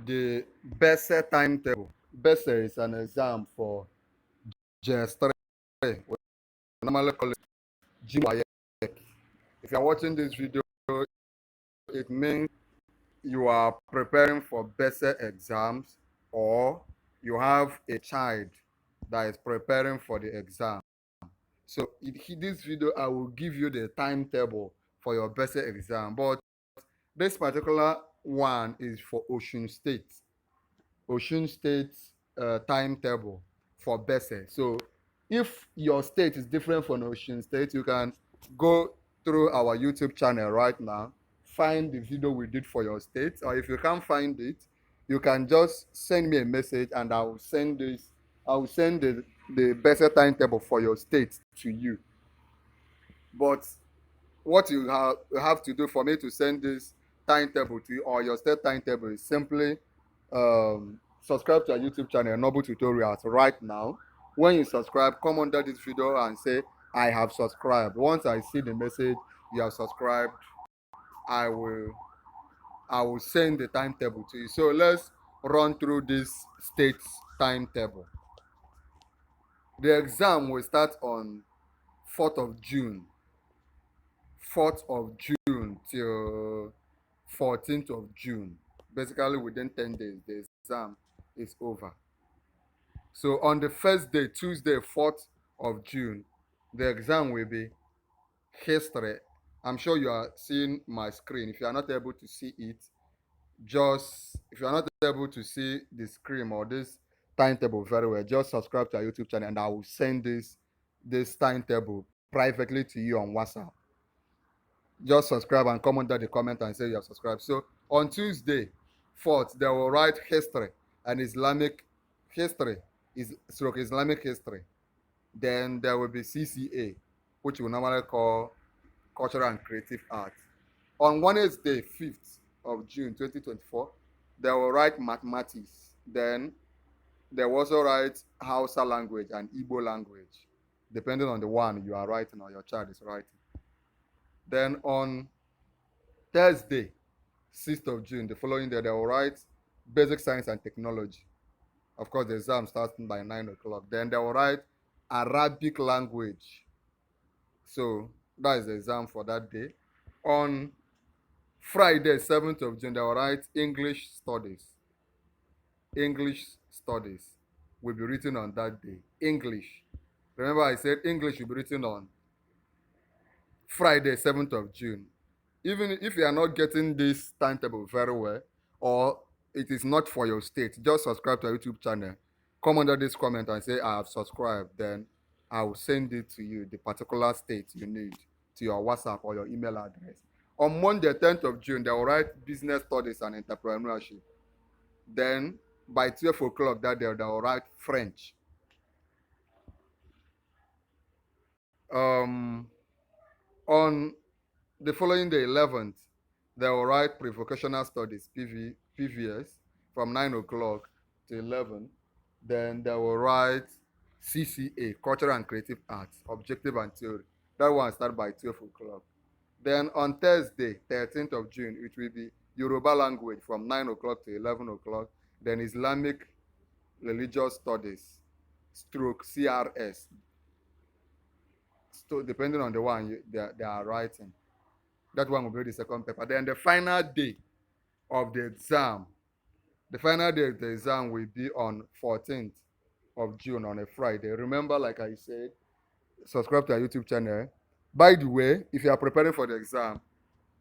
the BECE timetable. BECE is an exam for JS3. We normally call it Junior WAEC. If you are watching this video, it means you are preparing for BECE exams, or you have a child that is preparing for the exam. So in this video, I will give you the timetable for your BECE exam. But this particular one is for OSUN State. OSUN State's timetable for BECE. So if your state is different from OSUN State, you can go through our YouTube channel right now, find the video we did for your state, or if you can't find it, you can just send me a message and I will send the BECE timetable for your state to you. But what you have to do for me to send this timetable to you, or your state timetable, is simply subscribe to our YouTube channel, Noble Tutorials, right now. When you subscribe, come under this video and say, I have subscribed. Once I see the message, you have subscribed, I will send the timetable to you. So let's run through this state's timetable. The exam will start on 4th of June. 4th of June till 14th of June. Basically, within 10 days, the exam is over. So on the first day, Tuesday, 4th of June, the exam will be history. I'm sure you are seeing my screen. If you are not able to see it, if you are not able to see the screen or this timetable very well, just subscribe to our YouTube channel and I will send this timetable privately to you on WhatsApp. Just subscribe and come under the comment and say you have subscribed. So on Tuesday, 4th, they will write history and Islamic history, Islamic history. Then there will be CCA, which we normally call Cultural and Creative Arts. On Wednesday, 5th of June 2024, they will write mathematics. Then they will also write Hausa language and Igbo language, depending on the one you are writing or your child is writing. Then on Thursday, 6th of June, the following day, they will write Basic Science and Technology. Of course, the exam starts by 9 o'clock. Then they will write Arabic language. So that is the exam for that day. On Friday, 7th of June, they will write English Studies. English Studies will be written on that day. English. Remember, I said English will be written on Friday, 7th of June. Even if you are not getting this timetable very well, or it is not for your state, just subscribe to our YouTube channel. Come under this comment and say, I have subscribed. Then I will send it to you, the particular state you need, to your WhatsApp or your email address. On Monday, 10th of June, they will write Business Studies and Entrepreneurship. Then by 12 o'clock that day, they will write French. On the following day, 11th, they will write Pre-Vocational Studies, PVS, from 9 o'clock to 11. Then they will write CCA, Cultural and Creative Arts, Objective and Theory. That one starts by 12 o'clock. Then on Thursday, 13th of June, it will be Yoruba language from 9 o'clock to 11 o'clock. Then Islamic Religious Studies, stroke CRS, so depending on the one they are writing. That one will be the second paper. Then the final day of the exam, will be on 14th of June on a Friday. Remember, like I said, subscribe to our YouTube channel. By the way, if you are preparing for the exam,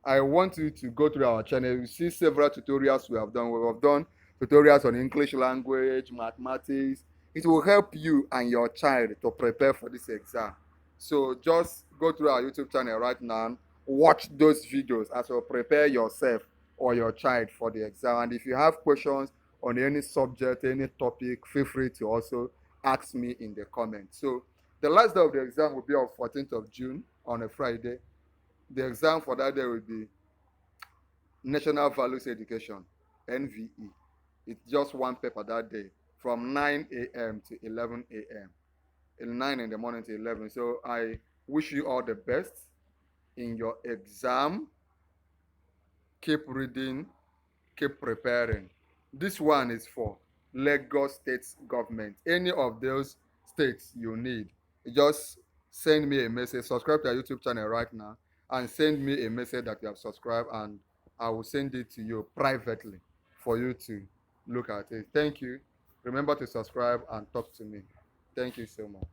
I want you to go through our channel. You see several tutorials we have done. We have done tutorials on English language, mathematics. It will help you and your child to prepare for this exam. So just go through our YouTube channel right now, watch those videos as you prepare yourself or your child for the exam. And if you have questions on any subject, any topic, feel free to also ask me in the comments. So the last day of the exam will be on 14th of June on a Friday. The exam for that day will be National Values Education, NVE. It's just one paper that day from 9 a.m. to 11 a.m. 9 in the morning to 11. So I wish you all the best in your exam. Keep reading, keep preparing. This one is for Lagos State government. Any of those states you need, just send me a message. Subscribe to our YouTube channel right now and send me a message that you have subscribed, and I will send it to you privately for you to look at it. Thank you. Remember to subscribe and talk to me. Thank you so much.